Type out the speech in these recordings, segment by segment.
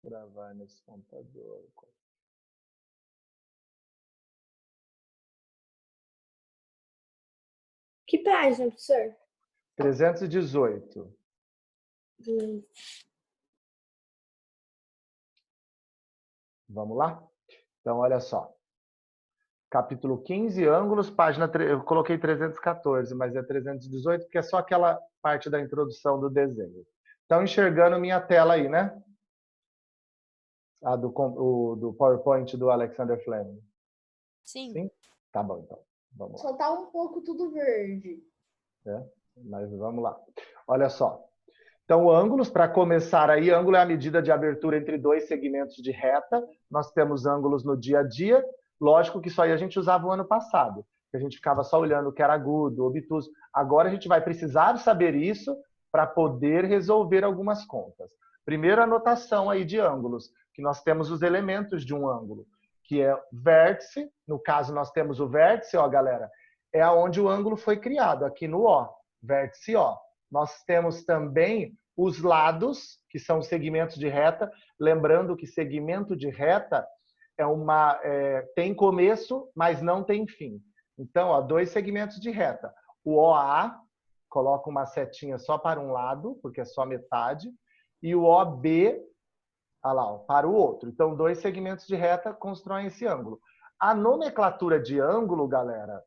Gravar nesse computador. Que página, professor? 318. Vamos lá? Então, olha só. Capítulo 15, ângulos, página... Eu coloquei 314, mas é 318, porque é só aquela parte da introdução do desenho. Estão enxergando minha tela aí, né? A do PowerPoint do Alexander Fleming. Sim. Sim? Tá bom, então. Vamos lá. Só tá um pouco tudo verde. Mas vamos lá. Olha só. Então, ângulos, para começar aí, ângulo é a medida de abertura entre dois segmentos de reta. Nós temos ângulos no dia a dia. Lógico que isso aí a gente usava o ano passado, que a gente ficava só olhando o que era agudo, obtuso. Agora a gente vai precisar saber isso para poder resolver algumas contas. Primeiro, a notação aí de ângulos, que nós temos os elementos de um ângulo, que é vértice. No caso, nós temos o vértice, ó, galera, é aonde o ângulo foi criado, aqui no O, vértice O. Nós temos também os lados, que são segmentos de reta. Lembrando que segmento de reta tem começo, mas não tem fim. Então, ó, dois segmentos de reta. O OA, coloca uma setinha só para um lado, porque é só metade. E o OB, olha lá, ó, para o outro. Então, dois segmentos de reta constroem esse ângulo. A nomenclatura de ângulo, galera,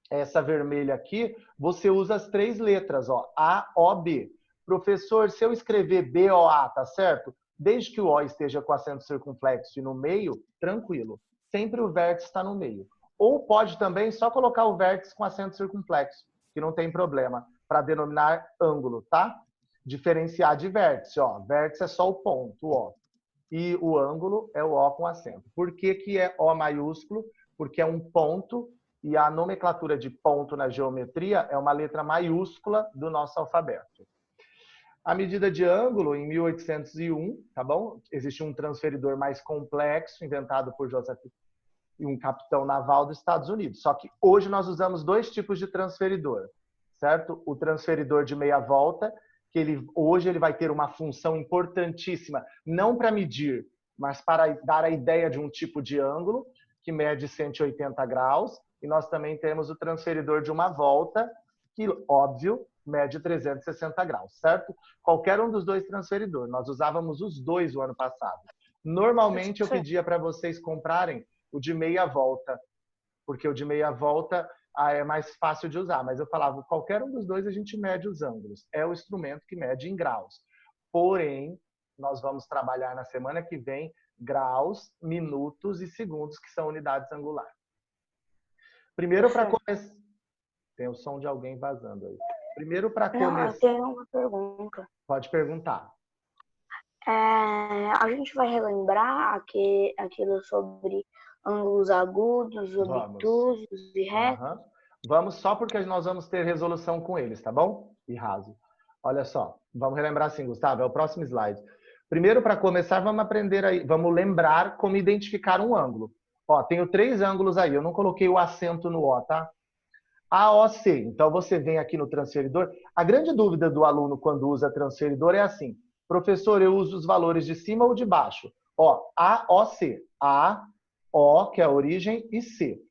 essa vermelha aqui, você usa as três letras, ó, A, O, B. Professor, se eu escrever B, O, A, tá certo? Desde que o O esteja com acento circunflexo e no meio, tranquilo. Sempre o vértice está no meio. Ou pode também só colocar o vértice com acento circunflexo, que não tem problema, para denominar ângulo, tá? Diferenciar de vértice, ó. Vértice é só o ponto, ó. E o ângulo é o O com acento. Por que que é O maiúsculo? Porque é um ponto. E a nomenclatura de ponto na geometria é uma letra maiúscula do nosso alfabeto. A medida de ângulo, em 1801, tá bom? Existe um transferidor mais complexo, inventado por Joseph, um capitão naval dos Estados Unidos. Só que hoje nós usamos dois tipos de transferidor, certo? O transferidor de meia volta, que hoje ele vai ter uma função importantíssima, não para medir, mas para dar a ideia de um tipo de ângulo, que mede 180 graus. E nós também temos o transferidor de uma volta, que, óbvio, mede 360 graus, certo? Qualquer um dos dois transferidores. Nós usávamos os dois o ano passado. Normalmente, eu pedia para vocês comprarem o de meia volta, porque o de meia volta é mais fácil de usar. Mas eu falava, qualquer um dos dois a gente mede os ângulos. É o instrumento que mede em graus. Porém, nós vamos trabalhar na semana que vem graus, minutos e segundos, que são unidades angulares. Primeiro, para começar... Tem o som de alguém vazando aí. Primeiro, para começar... Eu tenho uma pergunta. Pode perguntar. A gente vai relembrar aquilo sobre ângulos agudos, obtusos e retos? Uhum. Vamos só porque nós vamos ter resolução com eles, tá bom? E raso. Olha só, vamos relembrar assim, Gustavo, é o próximo slide. Primeiro, para começar, vamos aprender aí, vamos lembrar como identificar um ângulo. Ó, tenho três ângulos aí, eu não coloquei o acento no O, tá? AOC. Então, você vem aqui no transferidor. A grande dúvida do aluno quando usa transferidor é assim, professor, eu uso os valores de cima ou de baixo? Ó, AOC. A, O, que é a origem, e C.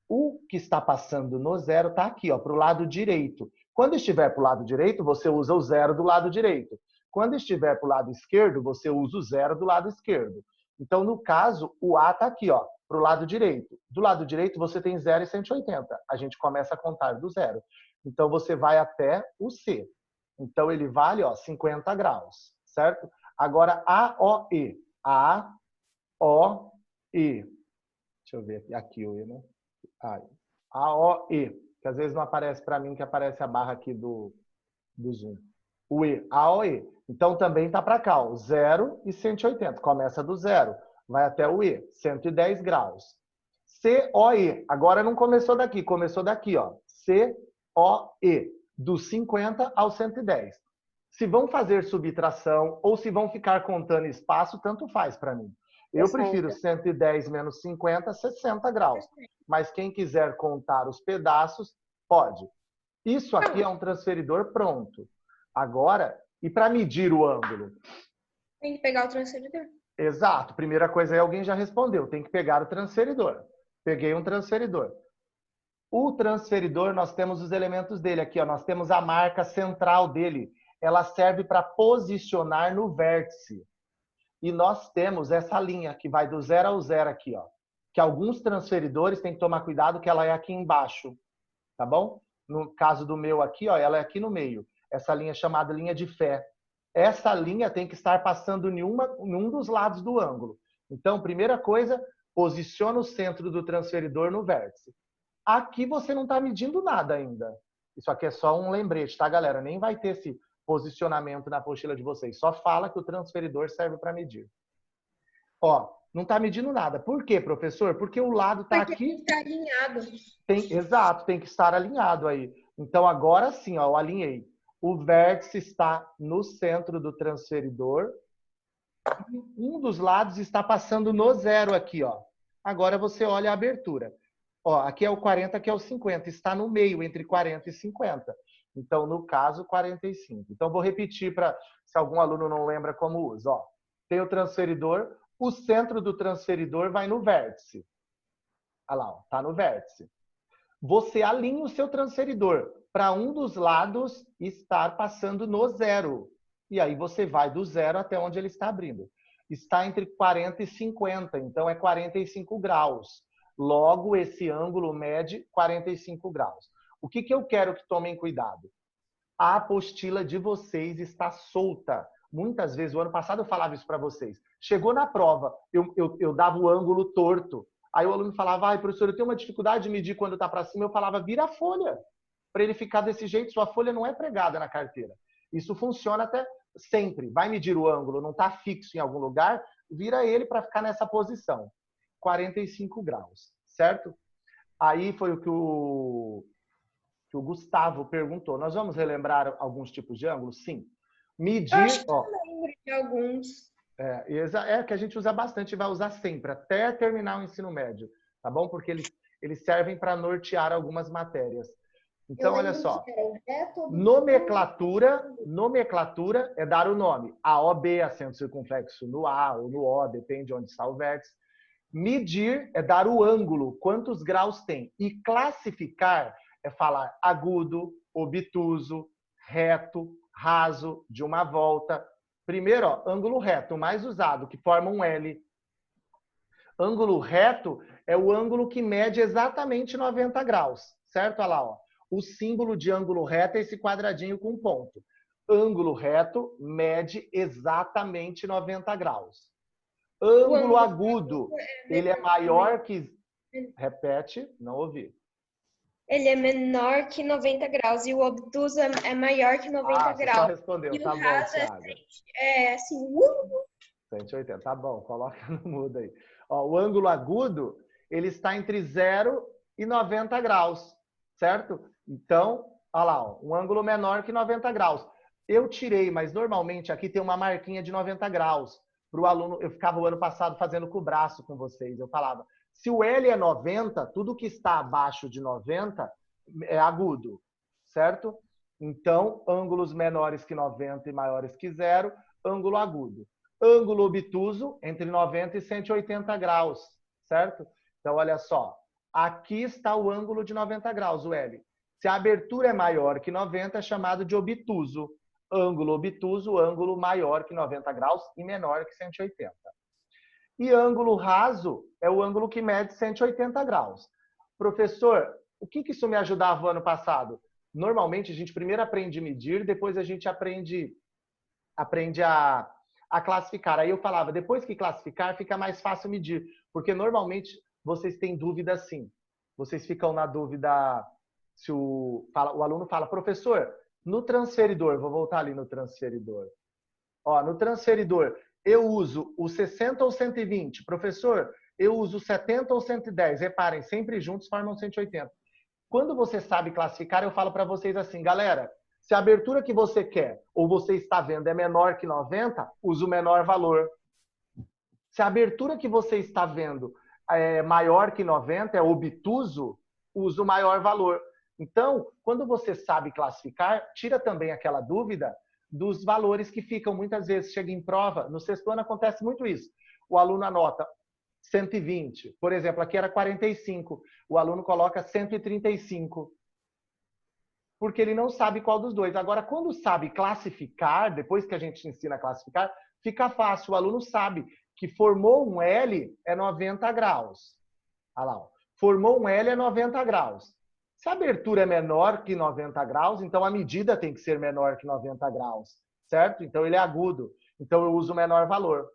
O que está passando no zero está aqui, para o lado direito. Quando estiver para o lado direito, você usa o zero do lado direito. Quando estiver para o lado esquerdo, você usa o zero do lado esquerdo. Então, no caso, o A está aqui, para o lado direito. Do lado direito, você tem 0 e 180. A gente começa a contar do zero. Então, você vai até o C. Então, ele vale 50 graus, certo? Agora, AOE. A-O-E. Deixa eu ver aqui o E, né? AOE, que às vezes não aparece para mim, que aparece a barra aqui do Zoom. O E, AOE. Então também está para cá, 0 e 180. Começa do 0, vai até o E, 110 graus. COE, agora não começou daqui, começou daqui, COE, do 50 ao 110. Se vão fazer subtração ou se vão ficar contando espaço, tanto faz para mim. Eu prefiro 110 menos 50, 60 graus. Mas quem quiser contar os pedaços, pode. Isso aqui é um transferidor pronto. Agora, e para medir o ângulo? Tem que pegar o transferidor. Exato. Primeira coisa aí, alguém já respondeu. Tem que pegar o transferidor. Peguei um transferidor. O transferidor, nós temos os elementos dele aqui, ó. Nós temos a marca central dele. Ela serve para posicionar no vértice. E nós temos essa linha que vai do 0 ao 0 aqui, ó. Que alguns transferidores tem que tomar cuidado que ela é aqui embaixo, tá bom? No caso do meu aqui, ó, ela é aqui no meio. Essa linha é chamada linha de fé. Essa linha tem que estar passando em um dos lados do ângulo. Então, primeira coisa, posiciona o centro do transferidor no vértice. Aqui você não está medindo nada ainda. Isso aqui é só um lembrete, tá, galera? Nem vai ter esse posicionamento na apostila de vocês. Só fala que o transferidor serve para medir. Ó, não está medindo nada. Por quê, professor? Porque o lado está aqui. Tem que estar alinhado. Exato, tem que estar alinhado aí. Então, agora sim, ó, eu alinhei. O vértice está no centro do transferidor. Um dos lados está passando no 0 aqui, ó. Agora você olha a abertura. Ó, aqui é o 40, aqui é o 50. Está no meio, entre 40 e 50. Então, no caso, 45. Então, vou repetir para se algum aluno não lembra como usa. Ó, tem o transferidor, o centro do transferidor vai no vértice. Olha lá, ó, tá no vértice. Você alinha o seu transferidor para um dos lados estar passando no 0. E aí você vai do 0 até onde ele está abrindo. Está entre 40 e 50, então é 45 graus. Logo, esse ângulo mede 45 graus. O que eu quero que tomem cuidado? A apostila de vocês está solta. Muitas vezes, o ano passado eu falava isso para vocês. Chegou na prova, eu dava o ângulo torto. Aí o aluno falava, ai, professor, eu tenho uma dificuldade de medir quando está para cima. Eu falava, vira a folha. Para ele ficar desse jeito, sua folha não é pregada na carteira. Isso funciona até sempre. Vai medir o ângulo, não está fixo em algum lugar, vira ele para ficar nessa posição. 45 graus, certo? Aí foi o que o Gustavo perguntou. Nós vamos relembrar alguns tipos de ângulos? Sim. Medir... Eu acho que eu lembro de alguns. É que a gente usa bastante e vai usar sempre, até terminar o ensino médio, tá bom? Porque eles servem para nortear algumas matérias. Então, olha só. Nomenclatura é dar o nome. AOB, acento circunflexo no A ou no O, depende de onde está o vértice. Medir é dar o ângulo, quantos graus tem. E classificar é falar agudo, obtuso, reto, raso, de uma volta. Primeiro, ó, ângulo reto, o mais usado, que forma um L. Ângulo reto é o ângulo que mede exatamente 90 graus, certo? Olha lá, ó. O símbolo de ângulo reto é esse quadradinho com ponto. Ângulo reto mede exatamente 90 graus. Ângulo agudo, ele é maior que... Repete, não ouvi. Ele é menor que 90 graus e o obtuso é maior que 90 você graus. Só respondeu, e tá o bom, raso Thiago. é assim... 180, tá bom, coloca no mudo aí. Ó, o ângulo agudo, ele está entre 0 e 90 graus, certo? Então, olha lá, ó, um ângulo menor que 90 graus. Eu tirei, mas normalmente aqui tem uma marquinha de 90 graus. Para o aluno, eu ficava o ano passado fazendo com o braço com vocês. Eu falava, se o L é 90, tudo que está abaixo de 90 é agudo, certo? Então, ângulos menores que 90 e maiores que 0, ângulo agudo. Ângulo obtuso, entre 90 e 180 graus, certo? Então, olha só. Aqui está o ângulo de 90 graus, o L. Se a abertura é maior que 90, é chamado de obtuso. Ângulo obtuso, ângulo maior que 90 graus e menor que 180. E ângulo raso é o ângulo que mede 180 graus. Professor, o que isso me ajudava o ano passado? Normalmente, a gente primeiro aprende a medir, depois a gente aprende a classificar. Aí eu falava, depois que classificar, fica mais fácil medir. Porque normalmente vocês têm dúvida sim. Vocês ficam na dúvida se o aluno fala, professor, no transferidor, vou voltar ali no transferidor. Ó, no transferidor, eu uso o 60 ou 120. Professor, eu uso 70 ou 110. Reparem, sempre juntos formam 180. Quando você sabe classificar, eu falo para vocês assim, galera, se a abertura que você quer ou você está vendo é menor que 90, use o menor valor. Se a abertura que você está vendo é maior que 90, é obtuso, use o maior valor. Então, quando você sabe classificar, tira também aquela dúvida dos valores que ficam, muitas vezes, chega em prova, no sexto ano acontece muito isso. O aluno anota 120, por exemplo, aqui era 45, o aluno coloca 135, porque ele não sabe qual dos dois. Agora, quando sabe classificar, depois que a gente ensina a classificar, fica fácil, o aluno sabe que formou um L é 90 graus. Olha lá, ó. Formou um L é 90 graus. Se a abertura é menor que 90 graus, então a medida tem que ser menor que 90 graus, certo? Então ele é agudo, então eu uso o menor valor.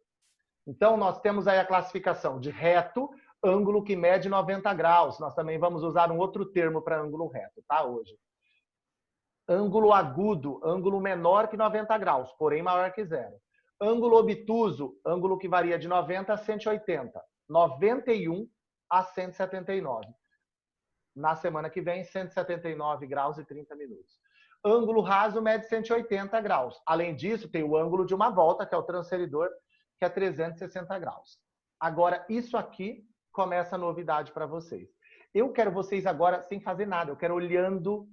Então nós temos aí a classificação de reto, ângulo que mede 90 graus. Nós também vamos usar um outro termo para ângulo reto, tá? Hoje. Ângulo agudo, ângulo menor que 90 graus, porém maior que zero. Ângulo obtuso, ângulo que varia de 90 a 180. 91 a 179. Na semana que vem, 179 graus e 30 minutos. Ângulo raso mede 180 graus. Além disso, tem o ângulo de uma volta, que é o transferidor, que é 360 graus. Agora, isso aqui começa a novidade para vocês. Eu quero vocês agora sem fazer nada. Eu quero olhando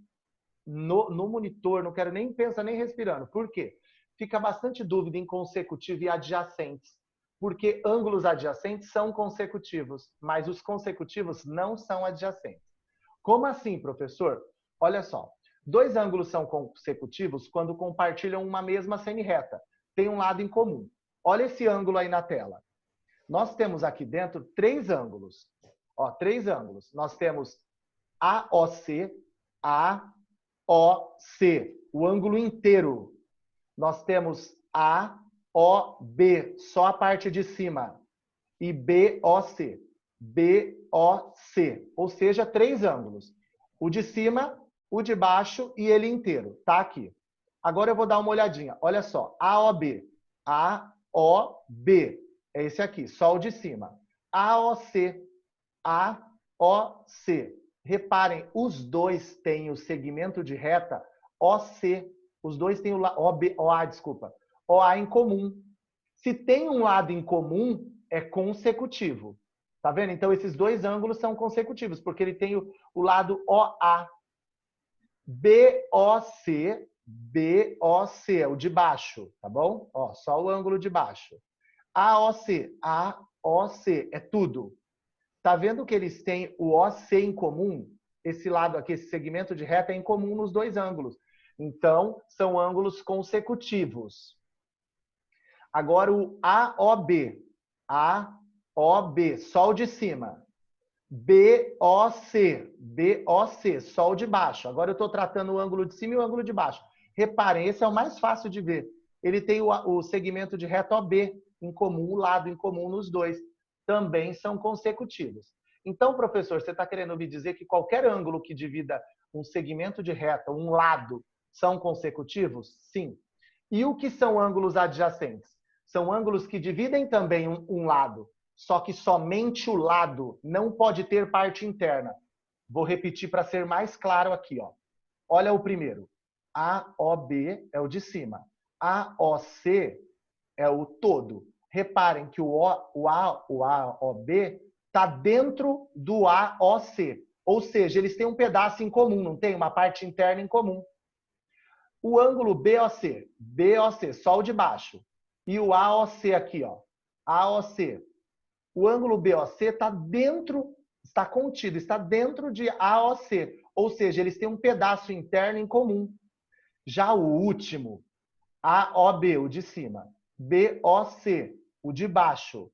no monitor, não quero nem pensar, nem respirando. Por quê? Fica bastante dúvida em consecutivo e adjacentes. Porque ângulos adjacentes são consecutivos, mas os consecutivos não são adjacentes. Como assim, professor? Olha só, dois ângulos são consecutivos quando compartilham uma mesma semi-reta. Tem um lado em comum. Olha esse ângulo aí na tela. Nós temos aqui dentro três ângulos. Ó, três ângulos. Nós temos AOC, AOC, o ângulo inteiro. Nós temos AOB, só a parte de cima. E BOC. BOC, ou seja, três ângulos. O de cima, o de baixo e ele inteiro. Tá aqui. Agora eu vou dar uma olhadinha. Olha só, AOB. AOB. É esse aqui, só o de cima. AOC. AOC. Reparem, os dois têm o segmento de reta OC. Os dois têm o OA, desculpa. OA em comum. Se tem um lado em comum, é consecutivo. Tá vendo? Então, esses dois ângulos são consecutivos, porque ele tem o lado OA. BOC, BOC, é o de baixo, tá bom? Ó, só o ângulo de baixo. AOC, AOC, é tudo. Tá vendo que eles têm o OC em comum? Esse lado aqui, esse segmento de reta é em comum nos dois ângulos. Então, são ângulos consecutivos. Agora, o AOB. AOB, só o de cima. BOC, BOC, só o de baixo. Agora eu estou tratando o ângulo de cima e o ângulo de baixo. Reparem, esse é o mais fácil de ver. Ele tem o segmento de reta OB em comum, o lado em comum nos dois. Também são consecutivos. Então, professor, você está querendo me dizer que qualquer ângulo que divida um segmento de reta, um lado, são consecutivos? Sim. E o que são ângulos adjacentes? São ângulos que dividem também um lado, só que somente o lado não pode ter parte interna. Vou repetir para ser mais claro aqui. Ó. Olha o primeiro. AOB é o de cima. AOC é o todo. Reparem que o AOB está dentro do AOC. Ou seja, eles têm um pedaço em comum, não tem? Uma parte interna em comum. O ângulo BOC, BOC, só o de baixo. E o AOC aqui, ó. AOC. O ângulo BOC está dentro, está contido, está dentro de AOC. Ou seja, eles têm um pedaço interno em comum. Já o último, AOB, o de cima, BOC, o de baixo,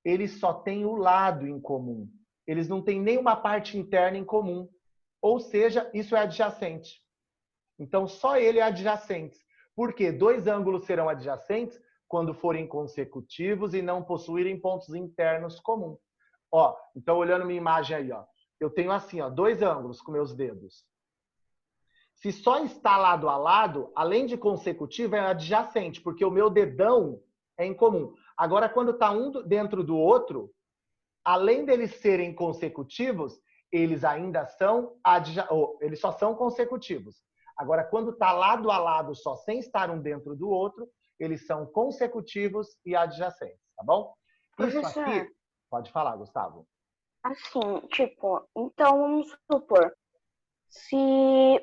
eles só têm o lado em comum. Eles não têm nenhuma parte interna em comum. Ou seja, isso é adjacente. Então, só ele é adjacente. Por quê? Dois ângulos serão adjacentes quando forem consecutivos e não possuírem pontos internos comuns. Ó, então, olhando minha imagem aí, ó, eu tenho assim, ó, dois ângulos com meus dedos. Se só está lado a lado, além de consecutivo, é adjacente, porque o meu dedão é em comum. Agora, quando está um dentro do outro, além deles serem consecutivos, eles ainda são eles só são consecutivos. Agora, quando está lado a lado, só sem estar um dentro do outro, eles são consecutivos e adjacentes, tá bom? Professor, isso aqui... Pode falar, Gustavo. Assim, tipo, então vamos supor, Se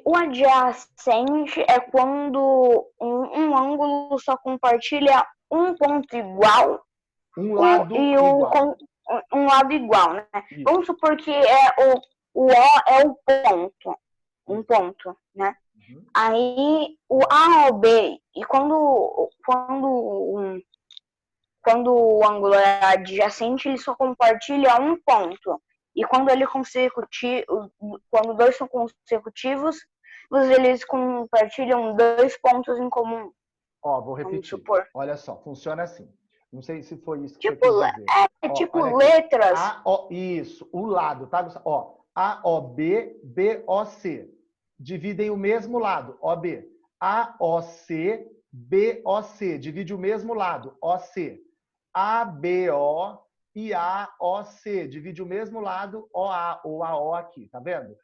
o adjacente é quando um ângulo só compartilha um ponto igual Um lado igual. Um lado igual, né? Isso. Vamos supor que o O é o ponto, um ponto, né? Uhum. Aí o A ou B, e quando o ângulo é adjacente, ele só compartilha um ponto. E quando quando dois são consecutivos, eles compartilham 2 pontos em comum. Ó, vou repetir. Vamos supor. Olha só, funciona assim. Não sei se foi isso que Tipo, você quis dizer. tipo olha letras. Isso, o lado, tá? Ó, AOB, BOC. Dividem o mesmo lado, OB. AOC, BOC. Divide o mesmo lado, OC. ABO e AOC. Divide o mesmo lado, OA, ou AO aqui, tá vendo?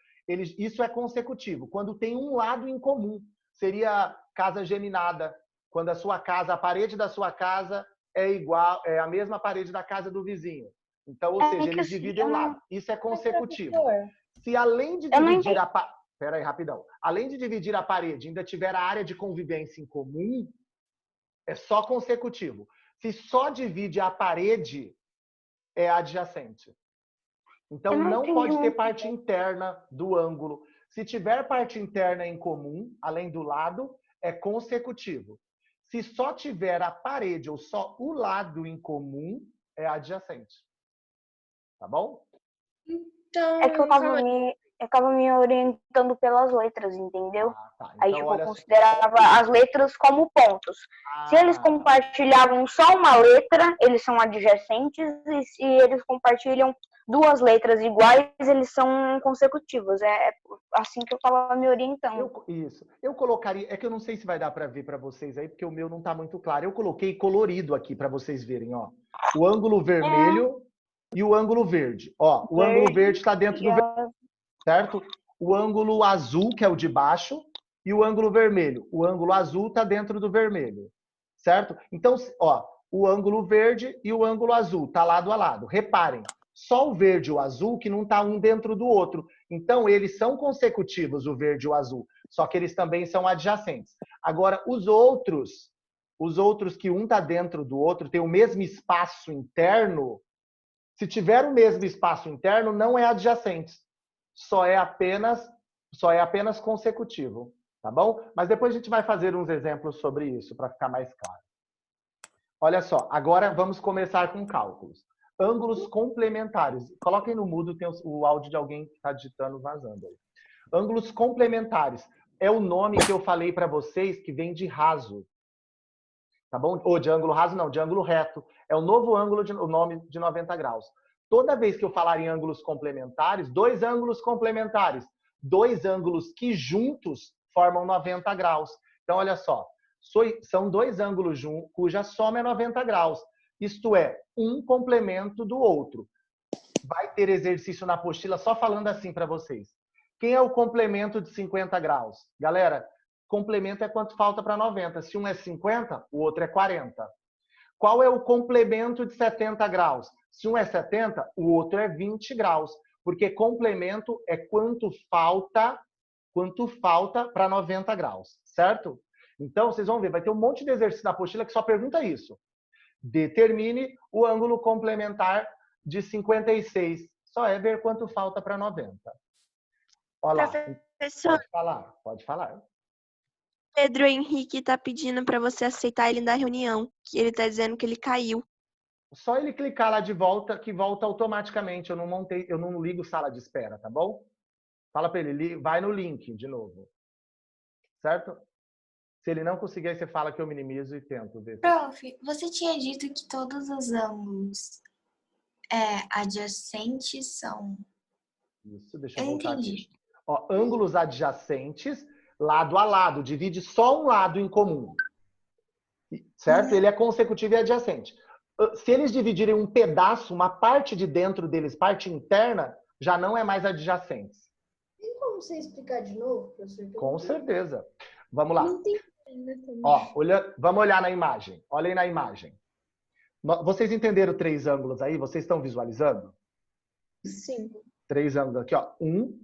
Isso é consecutivo. Quando tem um lado em comum, seria casa geminada. Quando a parede da sua casa é igual, é a mesma parede da casa do vizinho. Então, ou seja, eles dividem o lado. Isso é consecutivo. Se além de dividir Pera aí, rapidão. Além de dividir a parede, ainda tiver a área de convivência em comum, é só consecutivo. Se só divide a parede, é adjacente. Então, não pode ter parte interna do ângulo. Se tiver parte interna em comum, além do lado, é consecutivo. Se só tiver a parede ou só o lado em comum, é adjacente. Tá bom? Então, É que eu tava me orientando pelas letras, entendeu? Tá. Então, aí, tipo, eu considerava as letras como pontos. Se eles compartilhavam só uma letra, eles são adjacentes, e se eles compartilham 2 letras iguais, eles são consecutivos. É assim que eu tava me orientando. Isso. Eu colocaria... É que eu não sei se vai dar para ver para vocês aí, porque o meu não tá muito claro. Eu coloquei colorido aqui para vocês verem, ó. O ângulo vermelho e o ângulo verde. Ó, o ângulo verde está dentro do verde, certo? O ângulo azul, que é o de baixo, e o ângulo vermelho. O ângulo azul está dentro do vermelho, certo? Então, ó, o ângulo verde e o ângulo azul tá lado a lado. Reparem, só o verde e o azul que não tá um dentro do outro. Então, eles são consecutivos, o verde e o azul, só que eles também são adjacentes. Agora, os outros que um tá dentro do outro, tem o mesmo espaço interno, se tiver o mesmo espaço interno, não é adjacente. Só é apenas consecutivo, tá bom? Mas depois a gente vai fazer uns exemplos sobre isso, para ficar mais claro. Olha só, agora vamos começar com cálculos. Ângulos complementares. Coloquem no mudo, tem o áudio de alguém que está digitando vazando aí. Ângulos complementares. É o nome que eu falei para vocês que vem de raso. Tá bom? Ou de ângulo raso, não, de ângulo reto. É o novo ângulo, o nome de 90 graus. Toda vez que eu falar em ângulos complementares, 2 ângulos complementares, 2 ângulos que juntos formam 90 graus. Então, olha só, são 2 ângulos cuja soma é 90 graus. Isto é, um complemento do outro. Vai ter exercício na apostila só falando assim para vocês. Quem é o complemento de 50 graus? Galera, complemento é quanto falta para 90. Se um é 50, o outro é 40. Qual é o complemento de 70 graus? Se um é 70, o outro é 20 graus. Porque complemento é quanto falta para 90 graus, certo? Então, vocês vão ver, vai ter um monte de exercício na apostila que só pergunta isso. Determine o ângulo complementar de 56. Só é ver quanto falta para 90. Olha lá. Professor, pode falar. Pedro Henrique tá pedindo para você aceitar ele na reunião, que ele tá dizendo que ele caiu. Só ele clicar lá de volta, que volta automaticamente. Eu não ligo sala de espera, tá bom? Fala para ele, vai no link de novo. Certo? Se ele não conseguir, aí você fala que eu minimizo e tento ver. Prof, você tinha dito que todos os ângulos adjacentes são... Isso, deixa eu voltar aqui. Ó, ângulos adjacentes, lado a lado, divide só um lado em comum. Certo? Ele é consecutivo e adjacente. Se eles dividirem um pedaço, uma parte de dentro deles, parte interna, já não é mais adjacente. Tem como você explicar de novo, professor? Com certeza. Vamos lá. Não tem ainda também. Ó, vamos olhar na imagem. Olhem na imagem. Vocês entenderam 3 ângulos aí? Vocês estão visualizando? Sim. 3 ângulos aqui, ó.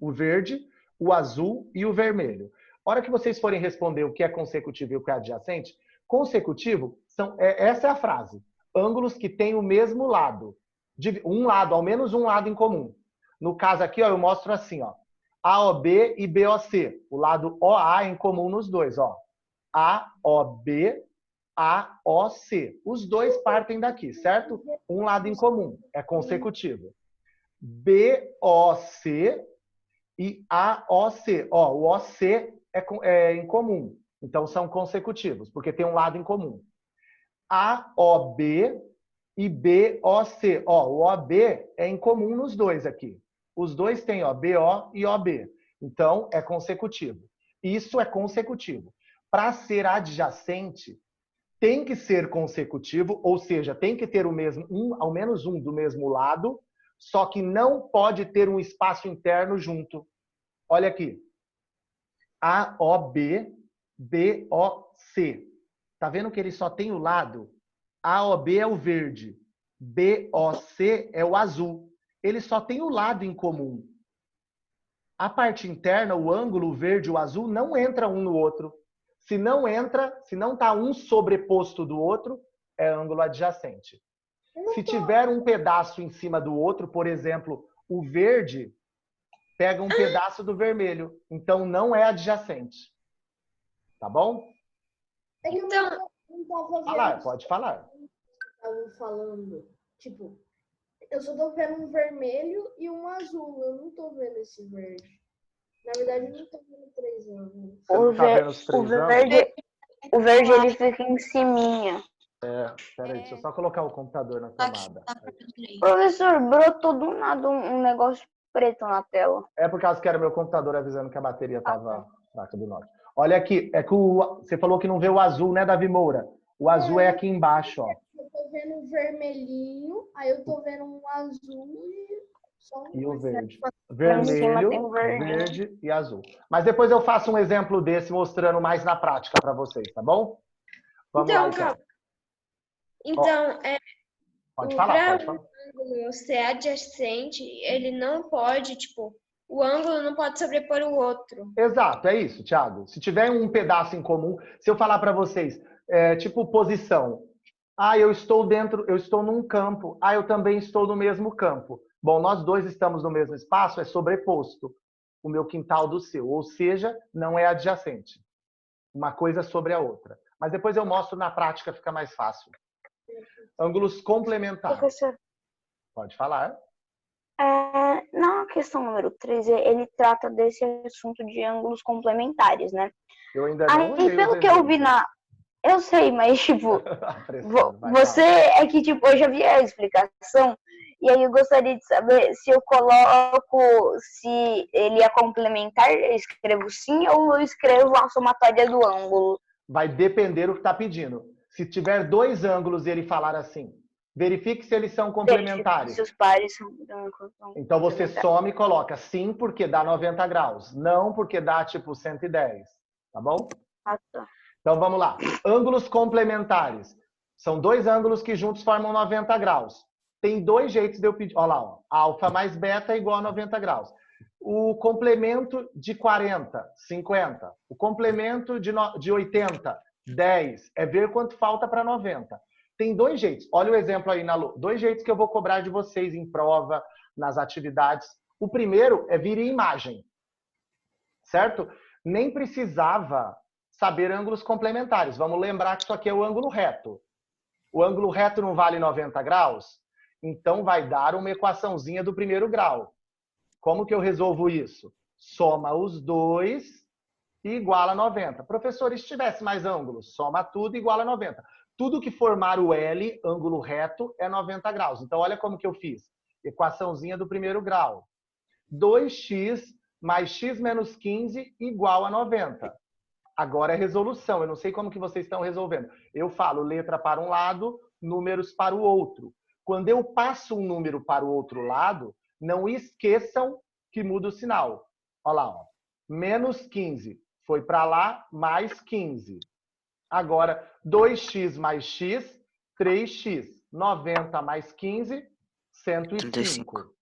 O verde. o azul e o vermelho. A hora que vocês forem responder o que é consecutivo e o que é adjacente, consecutivo, essa é a frase. Ângulos que têm o mesmo lado. Um lado, ao menos um lado em comum. No caso aqui, ó, eu mostro assim, ó. AOB e BOC. O lado OA é em comum nos dois, ó. AOB, AOC. Os dois partem daqui, certo? Um lado em comum, é consecutivo. BOC e AOC. Ó, o OC é em comum, então são consecutivos, porque tem um lado em comum. AOB e BOC. Ó, o OB é em comum nos dois aqui. Os dois têm, ó, BO e OB. Então, é consecutivo. Isso é consecutivo. Para ser adjacente, tem que ser consecutivo, ou seja, tem que ter o mesmo, ao menos um do mesmo lado, só que não pode ter um espaço interno junto. Olha aqui. AOB, BOC. Tá vendo que ele só tem o lado? AOB é o verde. BOC é o azul. Ele só tem o lado em comum. A parte interna, o ângulo, o verde e o azul, não entra um no outro. Se não entra, se não está um sobreposto do outro, é ângulo adjacente. Se tiver um pedaço em cima do outro, por exemplo, o verde pega um pedaço do vermelho. Então, não é adjacente. Tá bom? Então, Pode falar. Estavam falando, tipo, eu só tô vendo um vermelho e um azul. Eu não tô vendo esse verde. Na verdade, eu não tô vendo 3 ângulos. Você não tá vendo os 3 ângulos? O verde ele fica em ciminha. Peraí, deixa eu só colocar o computador na tomada. Professor, brotou do nada um negócio preto na tela. É por causa que era meu computador avisando que a bateria estava fraca do norte. Olha aqui, é que você falou que não vê o azul, né, Davi Moura? O azul é aqui embaixo, ó. Eu tô vendo um vermelhinho, aí eu tô vendo um azul e só um E o verde. Em cima tem Vermelho, um verde. verde e azul. Mas depois eu faço um exemplo desse mostrando mais na prática para vocês, tá bom? Vamos lá, então. calma. Então, Pode o falar. ângulo ser adjacente, ele não pode, tipo, o ângulo não pode sobrepor o outro. Exato, é isso, Thiago. Se tiver um pedaço em comum, se eu falar para vocês, tipo posição. Eu estou num campo. Eu também estou no mesmo campo. Bom, nós dois estamos no mesmo espaço, é sobreposto o meu quintal do seu. Ou seja, não é adjacente. Uma coisa sobre a outra. Mas depois eu mostro na prática, fica mais fácil. Ângulos complementares. Professor, Pode falar. na questão número 3, ele trata desse assunto de ângulos complementares, né? Eu ainda não Aí, pelo que eu vi Eu sei, mas, tipo, você é que, tipo, eu já vi a explicação, e aí eu gostaria de saber se eu coloco, se ele é complementar, eu escrevo sim, ou eu escrevo a somatória do ângulo. Vai depender do que está pedindo. Se tiver 2 ângulos e ele falar assim, verifique se eles são complementares. Se os pares são Então você soma e coloca sim porque dá 90 graus, não porque dá tipo 110, tá bom? Ah, tá. Então vamos lá. Ângulos complementares. São 2 ângulos que juntos formam 90 graus. Tem 2 jeitos de eu pedir. Olha lá, ó. Alfa mais beta é igual a 90 graus. O complemento de 40, 50. O complemento de 80, 10. É ver quanto falta para 90. Tem 2 jeitos. Olha o exemplo aí na Lu. 2 jeitos que eu vou cobrar de vocês em prova, nas atividades. O primeiro é vir em imagem. Certo? Nem precisava saber ângulos complementares. Vamos lembrar que isso aqui é o ângulo reto. O ângulo reto não vale 90 graus? Então vai dar uma equaçãozinha do primeiro grau. Como que eu resolvo isso? Soma os 2 e iguala 90. Professor, e se tivesse mais ângulos? Soma tudo e iguala 90. Tudo que formar o L, ângulo reto, é 90 graus. Então olha como que eu fiz. Equaçãozinha do primeiro grau. 2x mais x menos 15 igual a 90. Agora é resolução. Eu não sei como que vocês estão resolvendo. Eu falo letra para um lado, números para o outro. Quando eu passo um número para o outro lado, não esqueçam que muda o sinal. Olha lá, ó. Menos 15 foi para lá, mais 15. Agora, 2x mais x, 3x. 90 mais 15, 105.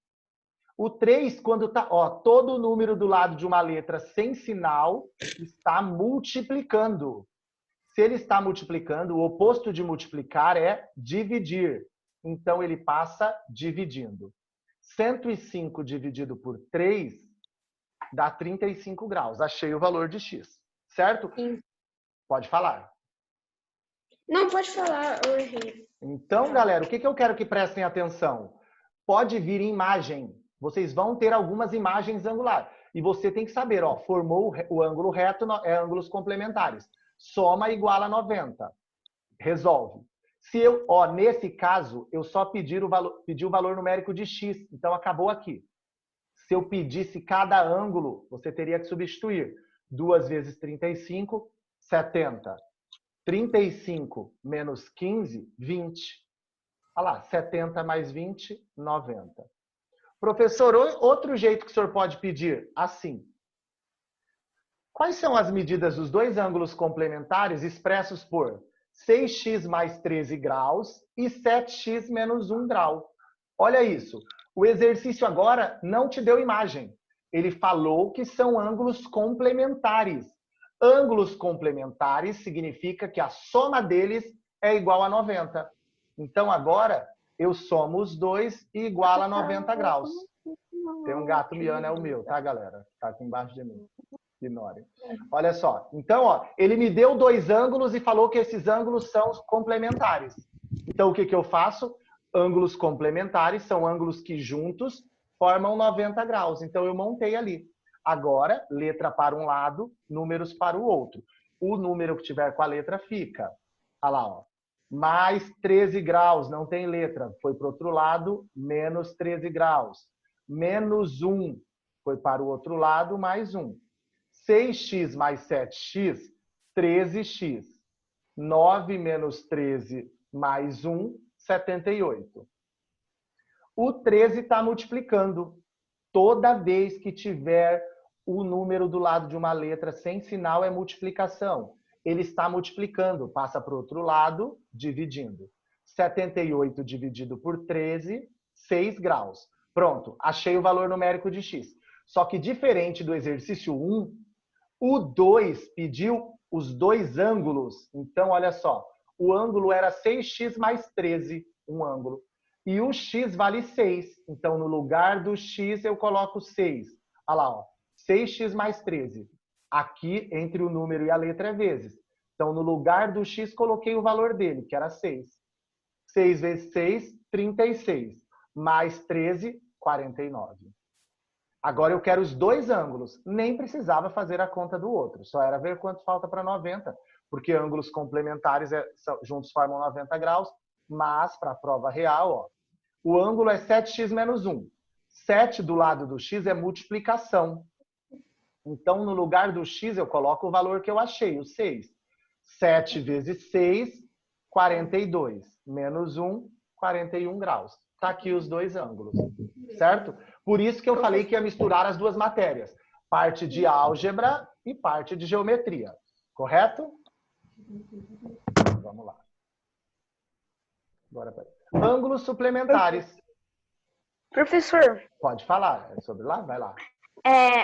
O 3, quando tá, ó, todo número do lado de uma letra sem sinal está multiplicando. Se ele está multiplicando, o oposto de multiplicar é dividir. Então, ele passa dividindo. 105 dividido por 3 dá 35 graus. Achei o valor de x, certo? Sim. Pode falar. Não, pode falar, eu errei. Então, galera, o que eu quero que prestem atenção? Pode vir imagem. Vocês vão ter algumas imagens angulares. E você tem que saber, ó, formou o ângulo reto, é ângulos complementares. Soma igual a 90. Resolve. Se eu, ó, nesse caso, eu só pedi o valor numérico de x. Então, acabou aqui. Se eu pedisse cada ângulo, você teria que substituir. 2 vezes 35, 70. 35 menos 15, 20. Olha lá, 70 mais 20, 90. Professor, outro jeito que o senhor pode pedir, assim. Quais são as medidas dos dois ângulos complementares expressos por 6x mais 13 graus e 7x menos 1 grau? Olha isso. O exercício agora não te deu imagem. Ele falou que são ângulos complementares. Ângulos complementares significa que a soma deles é igual a 90. Então, agora, eu somo os dois e igual a 90 graus. Tem um gato miando, é o meu, tá, galera? Tá aqui embaixo de mim. Ignorem. Olha só. Então, ó, ele me deu dois ângulos e falou que esses ângulos são complementares. Então, o que eu faço? Ângulos complementares são ângulos que juntos formam 90 graus. Então, eu montei ali. Agora, letra para um lado, números para o outro. O número que tiver com a letra fica. Olha lá, ó. Mais 13 graus, não tem letra. Foi para o outro lado, menos 13 graus. Menos 1, foi para o outro lado, mais 1. 6x mais 7x, 13x. 9 menos 13 mais 1, 78. O 13 está multiplicando. Toda vez que tiver o número do lado de uma letra sem sinal, é multiplicação. Ele está multiplicando, passa para o outro lado, dividindo. 78 dividido por 13, 6 graus. Pronto, achei o valor numérico de x. Só que diferente do exercício 1, o 2 pediu os dois ângulos. Então, olha só, o ângulo era 6x mais 13, um ângulo. E o x vale 6. Então, no lugar do x, eu coloco 6. Olha lá, ó, 6x mais 13. Aqui, entre o número e a letra, é vezes. Então, no lugar do x, coloquei o valor dele, que era 6. 6 vezes 6, 36. Mais 13, 49. Agora eu quero os dois ângulos. Nem precisava fazer a conta do outro. Só era ver quanto falta para 90. Porque ângulos complementares juntos formam 90 graus. Mas, para a prova real, ó, o ângulo é 7x menos 1. 7 do lado do x é multiplicação. Então, no lugar do x, eu coloco o valor que eu achei, o 6. 7 vezes 6, 42. Menos 1, 41 graus. Está aqui os dois ângulos, certo? Por isso que eu falei que ia misturar as duas matérias. Parte de álgebra e parte de geometria. Correto? Vamos lá. Agora, ângulos suplementares. Professor, Pode falar. É sobre lá? Vai lá.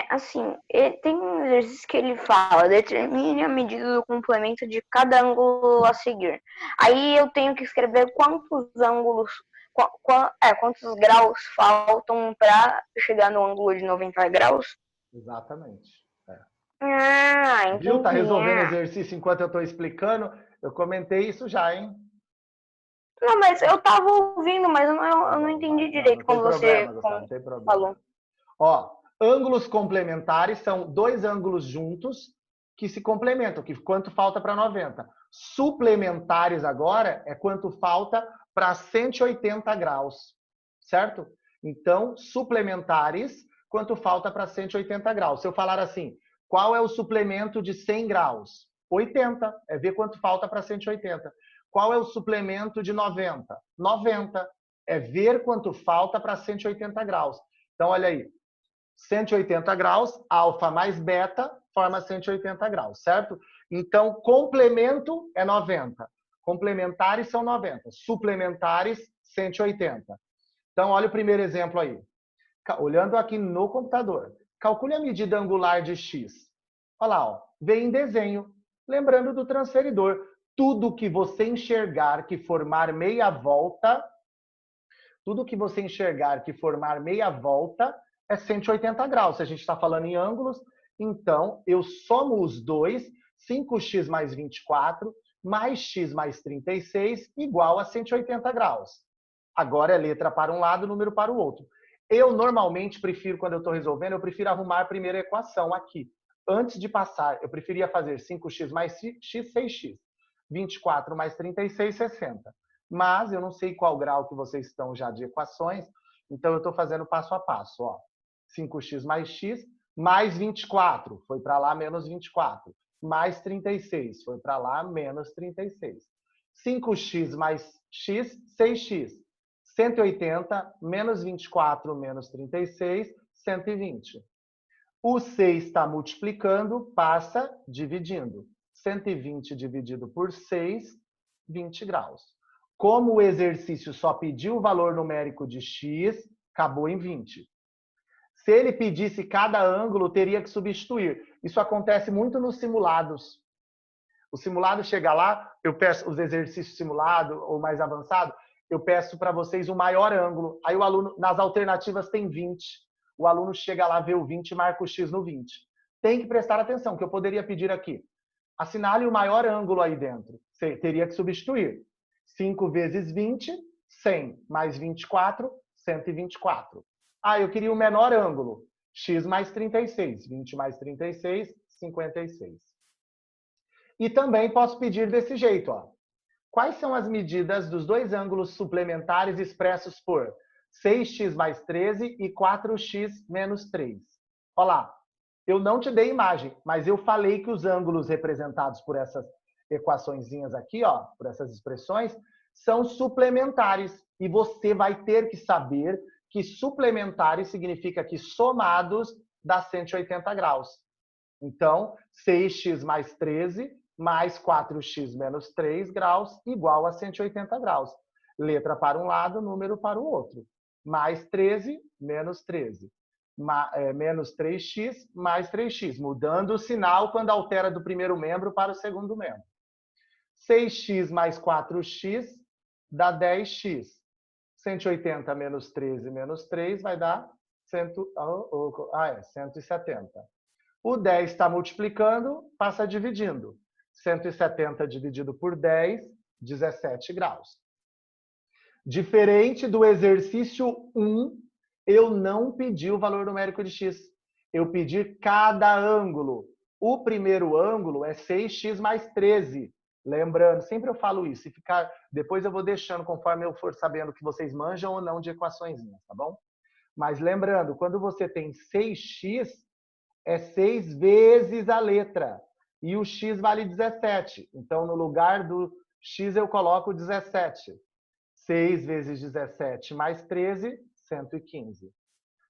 assim, tem um exercício que ele fala, determine a medida do complemento de cada ângulo a seguir. Aí eu tenho que escrever quantos ângulos, quantos graus faltam para chegar no ângulo de 90 graus. Exatamente. Entendi. Viu? Tá resolvendo exercício enquanto eu estou explicando. Eu comentei isso já, hein? Não, mas eu tava ouvindo, mas eu não entendi direito quando você falou. Ó, ângulos complementares são dois ângulos juntos que se complementam, que quanto falta para 90. Suplementares agora é quanto falta para 180 graus, certo? Então, suplementares, quanto falta para 180 graus. Se eu falar assim, qual é o suplemento de 100 graus? 80, é ver quanto falta para 180. Qual é o suplemento de 90? 90, é ver quanto falta para 180 graus. Então, olha aí, 180 graus, alfa mais beta, forma 180 graus, certo? Então, complemento é 90. Complementares são 90. Suplementares, 180. Então, olha o primeiro exemplo aí. Olhando aqui no computador. Calcule a medida angular de x. Olha lá, ó, vem em desenho. Lembrando do transferidor. Tudo que você enxergar que formar meia volta, é 180 graus. Se a gente está falando em ângulos, então eu somo os dois, 5x mais 24, mais x mais 36, igual a 180 graus. Agora é letra para um lado, número para o outro. Eu normalmente prefiro, quando eu estou resolvendo, eu prefiro arrumar a primeira equação aqui. Antes de passar, eu preferia fazer 5x mais x, 6x. 24 mais 36, 60. Mas eu não sei qual grau que vocês estão já de equações, então eu estou fazendo passo a passo. Ó. 5x mais 24, foi para lá menos 24. Mais 36, foi para lá menos 36. 5x mais x, 6x. 180 menos 24 menos 36, 120. O 6 está multiplicando, passa dividindo. 120 dividido por 6, 20 graus. Como o exercício só pediu o valor numérico de x, acabou em 20. Se ele pedisse cada ângulo, teria que substituir. Isso acontece muito nos simulados. O simulado chega lá, eu peço os exercícios simulados ou mais avançado, eu peço para vocês o maior ângulo. Aí o aluno, nas alternativas tem 20. O aluno chega lá, vê o 20 e marca o x no 20. Tem que prestar atenção, que eu poderia pedir aqui. Assinale o maior ângulo aí dentro. Você teria que substituir. 5 vezes 20, 100. Mais 24, 124. Ah, eu queria o menor ângulo. X mais 36. 20 mais 36, 56. E também posso pedir desse jeito. Ó. Quais são as medidas dos dois ângulos suplementares expressos por 6x mais 13 e 4x menos 3? Olha lá. Eu não te dei imagem, mas eu falei que os ângulos representados por essas equaçõezinhas aqui, ó, por essas expressões, são suplementares. E você vai ter que saber que suplementares significa que somados dá 180 graus. Então, 6x mais 13 mais 4x menos 3 graus igual a 180 graus. Letra para um lado, número para o outro. Mais 13, menos 13. Menos 3x mais 3x, mudando o sinal quando altera do primeiro membro para o segundo membro. 6x mais 4x dá 10x. 180 menos 13 menos 3 vai dar 170. O 10 está multiplicando, passa dividindo. 170 dividido por 10, 17 graus. Diferente do exercício 1, eu não pedi o valor numérico de x. Eu pedi cada ângulo. O primeiro ângulo é 6x mais 13. Lembrando, sempre eu falo isso. E ficar, depois eu vou deixando conforme eu for sabendo que vocês manjam ou não de equações, tá bom? Mas lembrando, quando você tem 6x, é 6 vezes a letra. E o x vale 17. Então, no lugar do x, eu coloco 17. 6 vezes 17 mais 13, 115.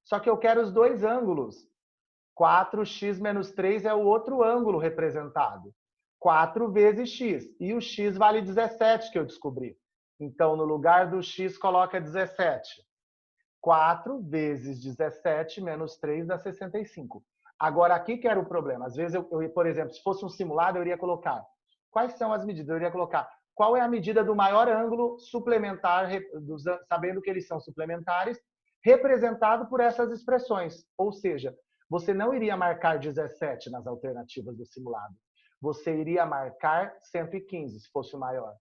Só que eu quero os dois ângulos. 4x menos 3 é o outro ângulo representado. 4 vezes x. E o x vale 17, que eu descobri. Então, no lugar do x, coloca 17. 4 vezes 17 menos 3 dá 65. Agora, aqui que era o problema. Às vezes, por exemplo, se fosse um simulado, eu iria colocar. Quais são as medidas? Eu iria colocar. Qual é a medida do maior ângulo suplementar, sabendo que eles são suplementares, representado por essas expressões? Ou seja, você não iria marcar 17 nas alternativas do simulado. Você iria marcar 115, se fosse o maior.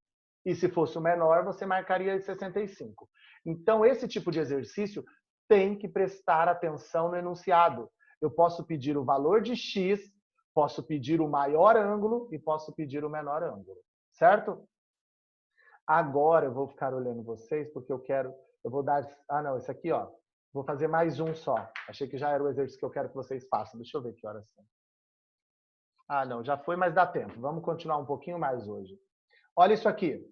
E se fosse o menor, você marcaria 65. Então, esse tipo de exercício tem que prestar atenção no enunciado. Eu posso pedir o valor de x, posso pedir o maior ângulo e posso pedir o menor ângulo. Certo? Agora eu vou ficar olhando vocês, porque eu vou dar... Ah, não, esse aqui, ó. Vou fazer mais um só. Achei que já era o exercício que eu quero que vocês façam. Deixa eu ver que horas são. Ah, não, já foi, mas dá tempo. Vamos continuar um pouquinho mais hoje. Olha isso aqui.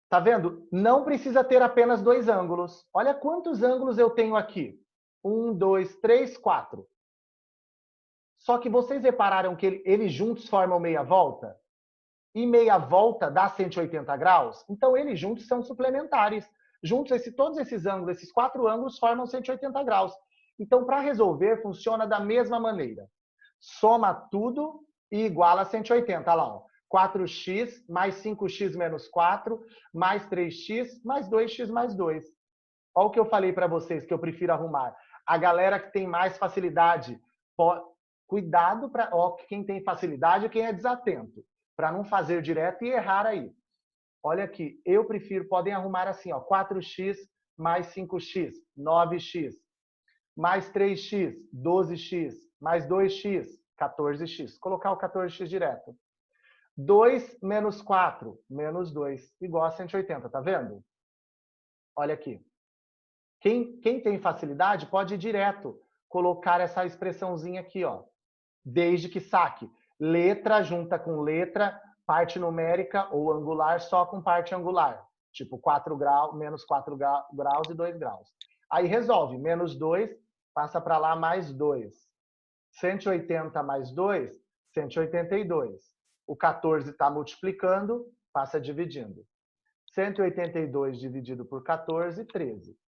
Tá vendo? Não precisa ter apenas dois ângulos. Olha quantos ângulos eu tenho aqui. 1, 2, 3, 4. Só que vocês repararam que eles juntos formam meia volta? E meia volta dá 180 graus? Então, eles juntos são suplementares. Juntos, todos esses ângulos, esses 4 ângulos formam 180 graus. Então, para resolver, funciona da mesma maneira. Soma tudo e iguala a 180. Olha lá, ó. 4x mais 5x menos 4, mais 3x, mais 2x mais 2. Olha o que eu falei para vocês, que eu prefiro arrumar. A galera que tem mais facilidade, cuidado para quem tem facilidade e quem é desatento, para não fazer direto e errar aí. Olha aqui, eu prefiro, podem arrumar assim, ó, 4x mais 5x, 9x, mais 3x, 12x, mais 2x, 14x. Colocar o 14x direto. 2 menos 4, menos 2, igual a 180, tá vendo? Olha aqui. Quem tem facilidade pode ir direto, colocar essa expressãozinha aqui, ó. Desde que saque. Letra junta com letra, parte numérica ou angular só com parte angular. Tipo 4 graus, menos 4 graus e 2 graus. Aí resolve. Menos 2, passa para lá mais 2. 180 mais 2, 182. O 14 está multiplicando, passa dividindo. 182 dividido por 14, 13.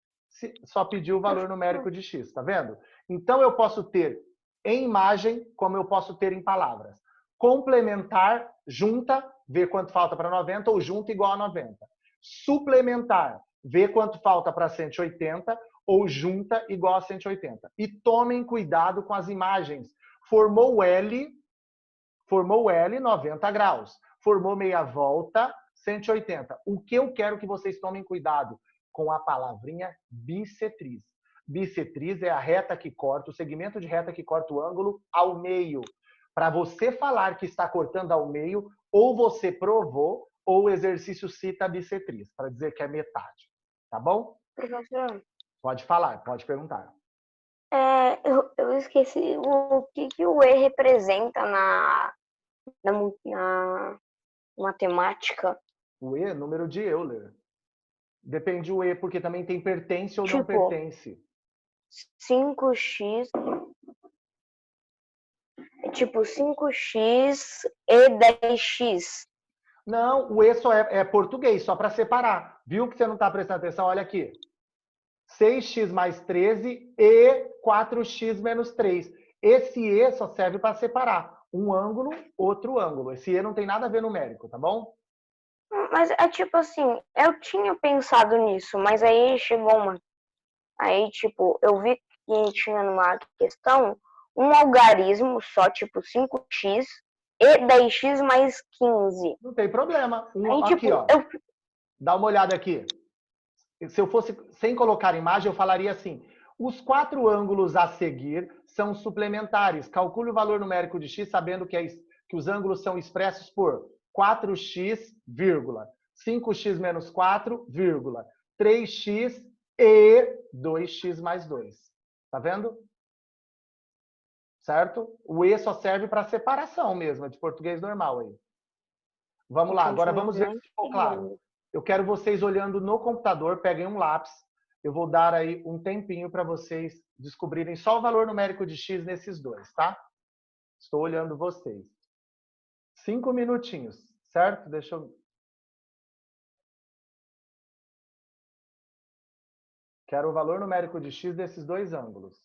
Só pediu o valor numérico de x, tá vendo? Então, eu posso ter em imagem, como eu posso ter em palavras. Complementar, junta, ver quanto falta para 90, ou junta igual a 90. Suplementar, ver quanto falta para 180, ou junta igual a 180. E tomem cuidado com as imagens. Formou L, 90 graus. Formou meia volta, 180. O que eu quero que vocês tomem cuidado? Com a palavrinha bissetriz. Bissetriz é a reta que corta, o segmento de reta que corta o ângulo ao meio. Para você falar que está cortando ao meio, ou você provou, ou o exercício cita a bissetriz, para dizer que é metade. Tá bom? Professor, Pode falar, pode perguntar. eu esqueci o que o E representa na matemática. O E, número de Euler. Depende do E, porque também tem pertence ou não Tipo, pertence. 5x, tipo 5x e 10x. Não, o E só é português, só para separar. Viu que você não está prestando atenção? Olha aqui. 6x mais 13 e 4x menos 3. Esse E só serve para separar um ângulo, outro ângulo. Esse E não tem nada a ver numérico, tá bom? Mas é tipo assim, eu tinha pensado nisso, mas aí chegou uma... Aí, tipo, eu vi que tinha numa questão um algarismo só, tipo 5x e 10x mais 15. Não tem problema. Aí, Aqui, tipo, ó. Dá uma olhada aqui. Se eu fosse sem colocar imagem, eu falaria assim: os 4 ângulos a seguir são suplementares. Calcule o valor numérico de x, sabendo que os ângulos são expressos por 4x, 5x menos 4, 3x e 2x mais 2. Tá vendo? Certo? O E só serve para separação mesmo, é de português normal aí. Vamos lá, agora vamos ver se ficou claro. Eu quero vocês olhando no computador, peguem um lápis. Eu vou dar aí um tempinho para vocês descobrirem só o valor numérico de x nesses dois, tá? Estou olhando vocês. 5 minutinhos, certo? Deixa eu... Quero o valor numérico de x desses dois ângulos.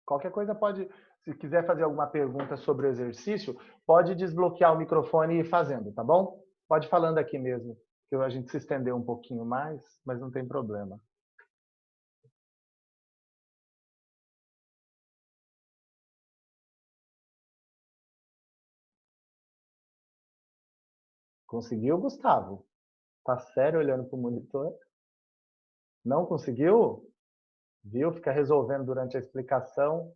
Qualquer coisa pode, se quiser fazer alguma pergunta sobre o exercício, pode desbloquear o microfone e ir fazendo, tá bom? Pode ir falando aqui mesmo, que a gente se estendeu um pouquinho mais, mas não tem problema. Conseguiu, Gustavo? Tá sério olhando para o monitor? Não conseguiu? Viu? Fica resolvendo durante a explicação.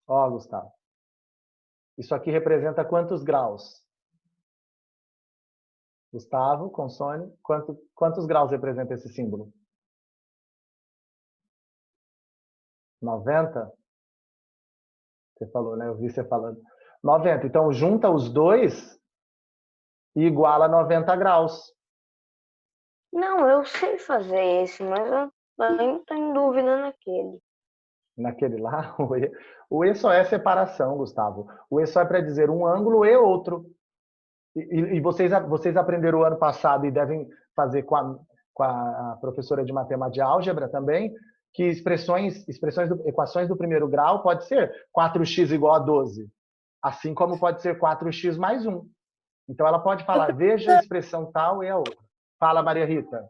Ó, Gustavo. Isso aqui representa quantos graus? Gustavo, Consone, quantos graus representa esse símbolo? 90? Você falou, né? Eu vi você falando. 90. Então, junta os dois e iguala 90 graus. Não, eu sei fazer esse, mas eu ainda tô em dúvida naquele. Naquele lá, o E só é separação, Gustavo. O E só é para dizer um ângulo e outro. E vocês aprenderam o ano passado e devem fazer com a professora de matemática de álgebra também, que equações do primeiro grau pode ser 4x igual a 12, assim como pode ser 4x mais 1. Então ela pode falar, veja a expressão tal e a outra. Fala, Maria Rita.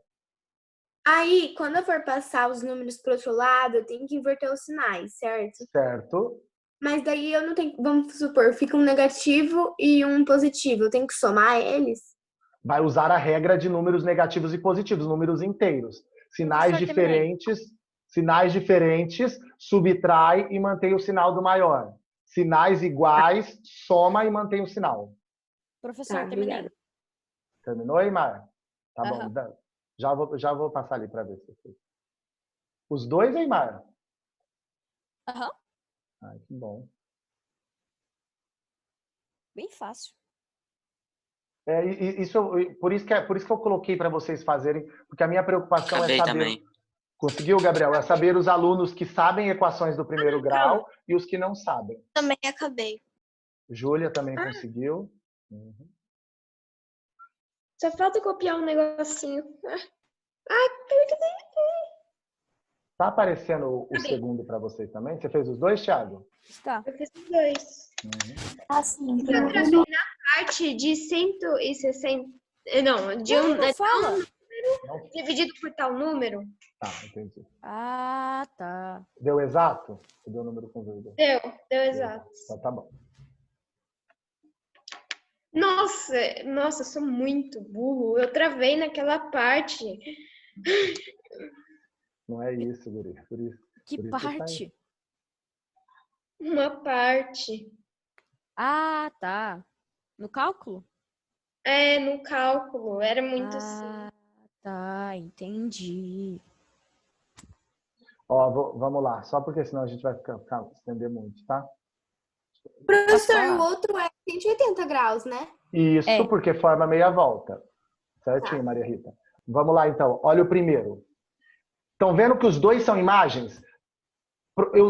Aí, quando eu for passar os números pro outro lado, eu tenho que inverter os sinais, certo? Certo? Mas daí eu não tenho. Vamos supor, fica um negativo e um positivo. Eu tenho que somar eles? Vai usar a regra de números negativos e positivos, números inteiros. Sinais diferentes, subtrai e mantém o sinal do maior. Sinais iguais, soma e mantém o sinal. Professor, Tá, terminei. obrigada. Terminou, Eimar? Tá Aham. bom. Já vou passar ali para ver se você... Os dois, Eimar? Aham. Ai, que bom. Bem fácil. Por isso que eu coloquei para vocês fazerem, porque a minha preocupação Acabei é saber... também. Conseguiu, Gabriel? É saber os alunos que sabem equações do primeiro grau e os que não sabem. Também acabei. Júlia também conseguiu. Uhum. Só falta copiar um negocinho. Tá aparecendo o segundo para vocês também? Você fez os dois, Thiago? Está. Eu fiz os dois. Assim, Eu travei na parte de 160. Não, Não fala. Não? dividido por tal número. Tá, entendi. Ah, tá. Deu exato? Ou deu número com vírgula? Deu exato. Então tá bom. Nossa, eu sou muito burro. Eu travei naquela parte. Não é isso, Guri. Por isso Que Por isso que tá parte? Uma parte. Ah, tá. No cálculo? É, no cálculo. Era muito assim. Ah, tá. Entendi. Ó, vamos lá. Só porque senão a gente vai ficar estender muito, tá? Professor, falar? o outro é 180 graus, né? Isso, É. porque forma meia volta. Certinho, Maria Rita. Vamos lá, então. Olha o primeiro. Estão vendo que os dois são imagens?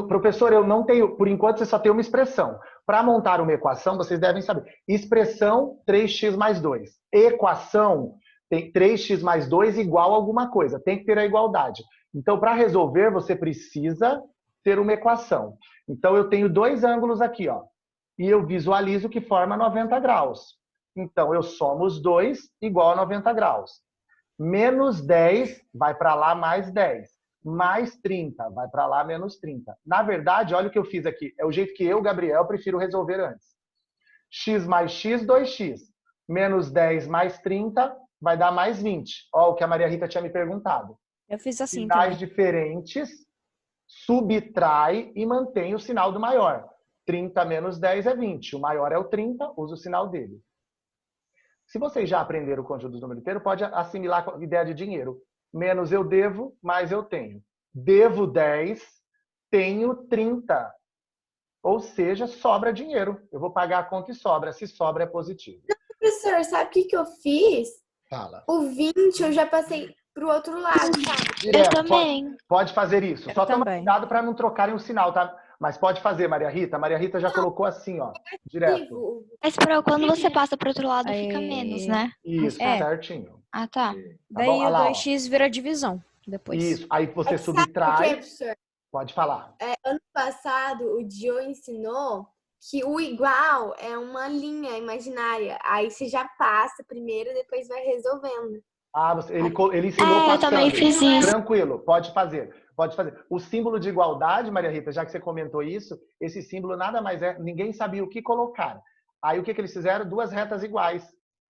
Professor, eu não tenho... Por enquanto, você só tem uma expressão. Para montar uma equação, vocês devem saber. Expressão 3x mais 2. Equação tem 3x mais 2 igual a alguma coisa. Tem que ter a igualdade. Então, para resolver, você precisa ter uma equação. Então, eu tenho dois ângulos aqui, ó. E eu visualizo que forma 90 graus. Então, eu somo os dois igual a 90 graus. Menos 10 vai para lá mais 10. Mais 30 vai para lá menos 30. Na verdade, olha o que eu fiz aqui. É o jeito que eu, Gabriel, prefiro resolver antes. X mais x, 2x. Menos 10 mais 30 vai dar mais 20. Olha o que a Maria Rita tinha me perguntado. Eu fiz assim Sinais também. diferentes, subtrai e mantém o sinal do maior. 30 menos 10 é 20. O maior é o 30, usa o sinal dele. Se vocês já aprenderam o conjunto dos números inteiros, pode assimilar com a ideia de dinheiro. Menos eu devo, mais eu tenho. Devo 10, tenho 30. Ou seja, sobra dinheiro. Eu vou pagar a conta e sobra. Se sobra, é positivo. Professor, sabe o que eu fiz? Fala. O 20 eu já passei pro outro lado, sabe? Direto, eu também. pode fazer isso. Eu Só toma também. cuidado para não trocarem o sinal, tá? Mas pode fazer, Maria Rita. A Maria Rita já colocou assim, ó. Direto. Mas quando você passa pro outro lado, fica É. menos, né? Isso, É. certinho. Ah, tá. Tá Daí bom? Olha o lá, ó. 2x vira divisão depois. Isso. Aí você Sabe por quê, subtrai. professor? Pode falar. Ano passado, o Dio ensinou que o igual é uma linha imaginária. Aí você já passa primeiro, depois vai resolvendo. Ah, ele ensinou É, eu também passando. fiz isso. Tranquilo, pode fazer. Pode fazer. O símbolo de igualdade, Maria Rita, já que você comentou isso, esse símbolo nada mais é, ninguém sabia o que colocar. Aí o que eles fizeram? Duas retas iguais.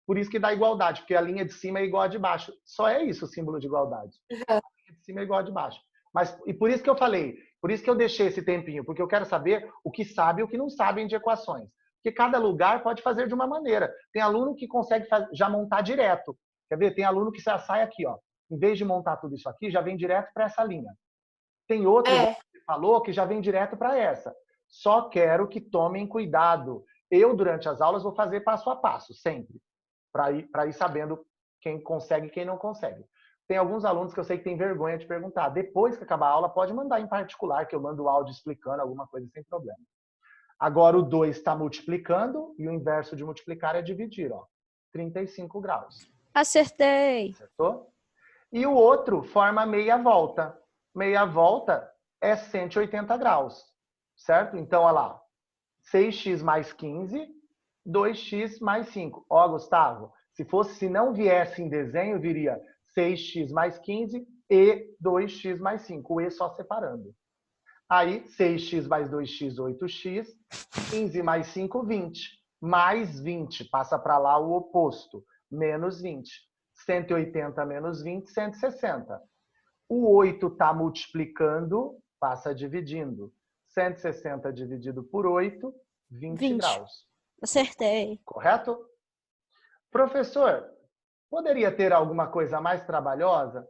Por isso que dá igualdade, porque a linha de cima é igual a de baixo. Só é isso o símbolo de igualdade. A linha de cima é igual a de baixo. E por isso que eu falei, por isso que eu deixei esse tempinho, porque eu quero saber o que sabe e o que não sabem de equações. Porque cada lugar pode fazer de uma maneira. Tem aluno que consegue já montar direto. Quer ver? Tem aluno que já sai aqui, ó. Em vez de montar tudo isso aqui, já vem direto para essa linha. Tem outro que falou que já vem direto para essa. Só quero que tomem cuidado. Eu, durante as aulas, vou fazer passo a passo, sempre. Para ir sabendo quem consegue e quem não consegue. Tem alguns alunos que eu sei que tem vergonha de perguntar. Depois que acabar a aula, pode mandar em particular, que eu mando o áudio explicando alguma coisa sem problema. Agora o 2 está multiplicando e o inverso de multiplicar é dividir, ó. 35 graus. Acertei. Acertou? E o outro forma meia volta. Meia volta é 180 graus, certo? Então, olha lá. 6x mais 15, 2x mais 5. Ó, Gustavo, se não viesse em desenho, viria 6x mais 15 e 2x mais 5. O E só separando. Aí, 6x mais 2x, 8x. 15 mais 5, 20. Mais 20. Passa para lá o oposto. Menos 20. 180 menos 20, 160. O 8 está multiplicando, passa dividindo. 160 dividido por 8, 20 graus. Acertei. Correto? Professor, poderia ter alguma coisa mais trabalhosa?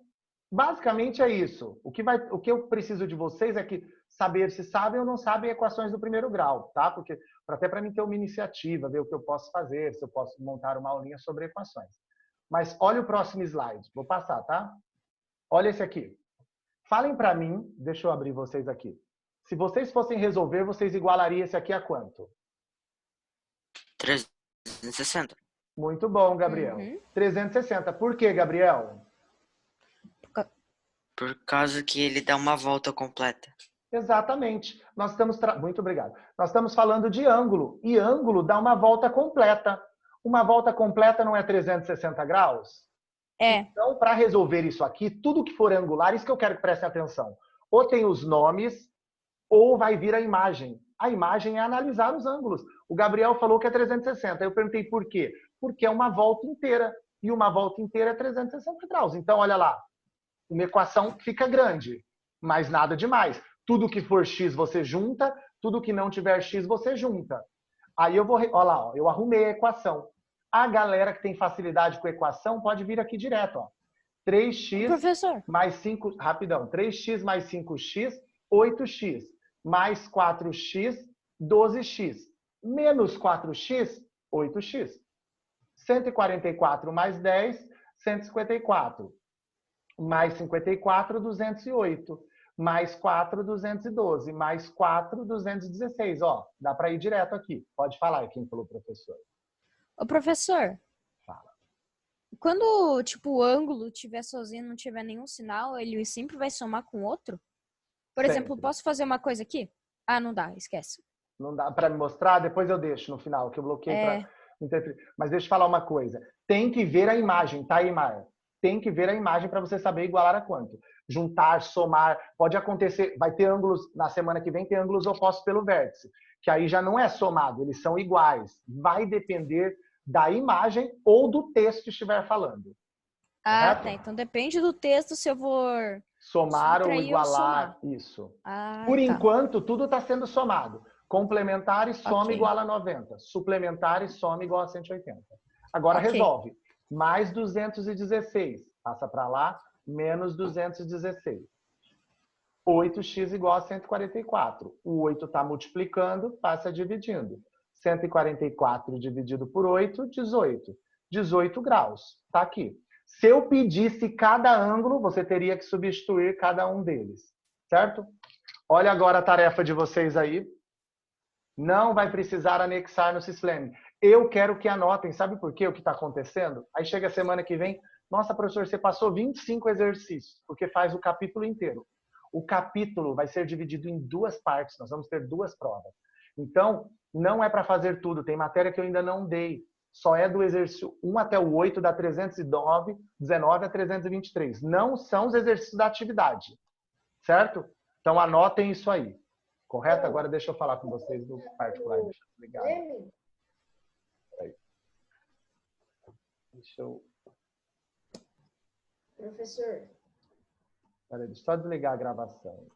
Basicamente é isso. O que eu preciso de vocês é que saber se sabem ou não sabem equações do primeiro grau, tá? Porque até para mim ter uma iniciativa, ver o que eu posso fazer, se eu posso montar uma aulinha sobre equações. Mas olha o próximo slide. Vou passar, tá? Olha esse aqui. Falem para mim, deixa eu abrir vocês aqui. Se vocês fossem resolver, vocês igualariam esse aqui a quanto? 360. Muito bom, Gabriel. 360. Por quê, Gabriel? Por causa que ele dá uma volta completa. Exatamente. Muito obrigado. Nós estamos falando de ângulo. E ângulo dá uma volta completa. Uma volta completa não é 360 graus? É. Então, para resolver isso aqui, tudo que for angular, isso que eu quero que prestem atenção. Ou tem os nomes, ou vai vir a imagem. A imagem é analisar os ângulos. O Gabriel falou que é 360. Eu perguntei por quê? Porque é uma volta inteira. E uma volta inteira é 360 graus. Então, olha lá. Uma equação que fica grande, mas nada demais. Tudo que for x você junta, tudo que não tiver x você junta. Aí eu vou, olha lá, ó, eu arrumei a equação. A galera que tem facilidade com equação pode vir aqui direto, ó. 3x Professor. mais 5, rapidão, 3x mais 5x, 8x, mais 4x, 12x, menos 4x, 8x. 144 mais 10, 154. Mais 54, 208. Mais 4, 212. Mais 4, 216. Ó, dá para ir direto aqui. Pode falar quem falou, professor. Ô, professor. Fala. Quando, tipo, o ângulo estiver sozinho, não tiver nenhum sinal, ele sempre vai somar com outro? Por exemplo, posso fazer uma coisa aqui? Ah, não dá, esquece. Não dá para me mostrar? Depois eu deixo no final, que eu bloqueei para interpretar. Mas deixa eu falar uma coisa. Tem que ver a imagem, tá, Imar? Tem que ver a imagem para você saber igualar a quanto. Juntar, somar, pode acontecer, vai ter ângulos, na semana que vem tem ângulos opostos pelo vértice, que aí já não é somado, eles são iguais. Vai depender da imagem ou do texto que estiver falando. Ah, correto? tá. Então depende do texto se eu vou Somar ou subtrair igualar, somar. isso. Ah, Por tá. enquanto, tudo está sendo somado. Complementar e soma Ok. igual a 90. Suplementar e soma igual a 180. Agora Ok. resolve. Mais 216. Passa para lá. Menos 216. 8x igual a 144. O 8 está multiplicando, passa dividindo. 144 dividido por 8, 18. 18 graus. Está aqui. Se eu pedisse cada ângulo, você teria que substituir cada um deles. Certo? Olha agora a tarefa de vocês aí. Não vai precisar anexar no Syslame. Eu quero que anotem. Sabe por quê? O que está acontecendo? Aí chega a semana que vem. Nossa, professor, você passou 25 exercícios, porque faz o capítulo inteiro. O capítulo vai ser dividido em duas partes. Nós vamos ter duas provas. Então, não é para fazer tudo. Tem matéria que eu ainda não dei. Só é do exercício 1 até o 8, da 309, 19 a 323. Não são os exercícios da atividade. Certo? Então, anotem isso aí. Correto? Agora deixa eu falar com vocês do particular. Deixa eu desligar. Aí. Deixa eu... Professor. Peraí, deixa eu só desligar a gravação.